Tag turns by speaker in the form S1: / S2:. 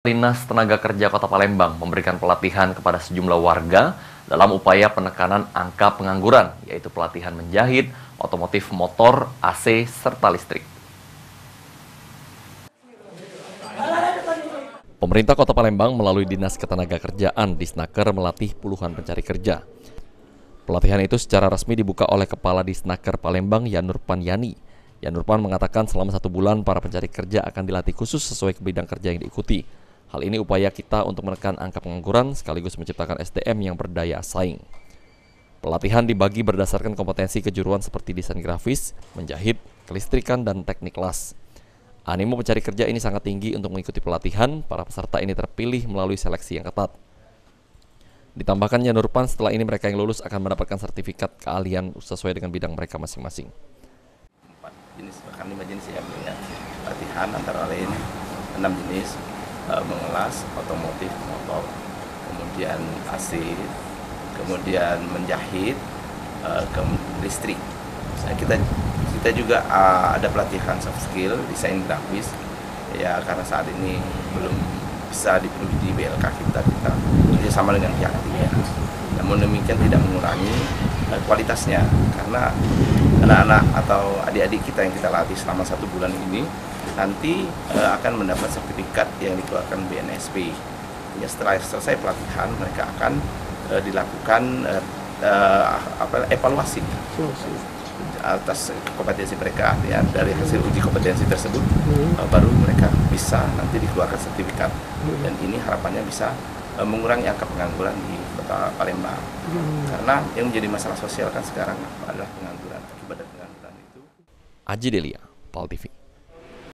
S1: Dinas Tenaga Kerja Kota Palembang memberikan pelatihan kepada sejumlah warga dalam upaya penekanan angka pengangguran, yaitu pelatihan menjahit, otomotif motor, AC, serta listrik. Pemerintah Kota Palembang melalui Dinas Ketenagakerjaan Disnaker melatih puluhan pencari kerja. Pelatihan itu secara resmi dibuka oleh Kepala Disnaker Palembang Yanurpan Yani. Yanurpan mengatakan selama 1 bulan para pencari kerja akan dilatih khusus sesuai ke bidang kerja yang diikuti. Hal ini upaya kita untuk menekan angka pengangguran sekaligus menciptakan SDM yang berdaya saing. Pelatihan dibagi berdasarkan kompetensi kejuruan seperti desain grafis, menjahit, kelistrikan, dan teknik las. Animo pencari kerja ini sangat tinggi untuk mengikuti pelatihan. Para peserta ini terpilih melalui seleksi yang ketat. Ditambahkan Yanurpan, setelah ini mereka yang lulus akan mendapatkan sertifikat keahlian sesuai dengan bidang mereka masing-masing.
S2: 4 jenis, bahkan 5 jenis ya, pelatihan antara lain 6 jenis. Mengelas, otomotif, motor, kemudian AC, kemudian menjahit, listrik. Nah, kita juga ada pelatihan soft skill, desain grafis, ya karena saat ini belum bisa dipenuhi di BLK kita kerjasama dengan pihak ketiga. Namun demikian tidak mengurangi kualitasnya, karena anak-anak atau adik-adik kita yang kita latih selama 1 bulan ini nanti akan mendapat sertifikat yang dikeluarkan BNSP. Ya, setelah selesai pelatihan mereka akan dilakukan evaluasi atas kompetensi mereka. Ya, dari hasil uji kompetensi tersebut baru mereka bisa nanti dikeluarkan sertifikat, dan ini harapannya bisa mengurangi angka pengangguran di Kota Palembang. Karena yang menjadi masalah sosial kan sekarang adalah pengangguran. Akibat dari pengangguran itu.
S1: Aji Delia, PAL TV.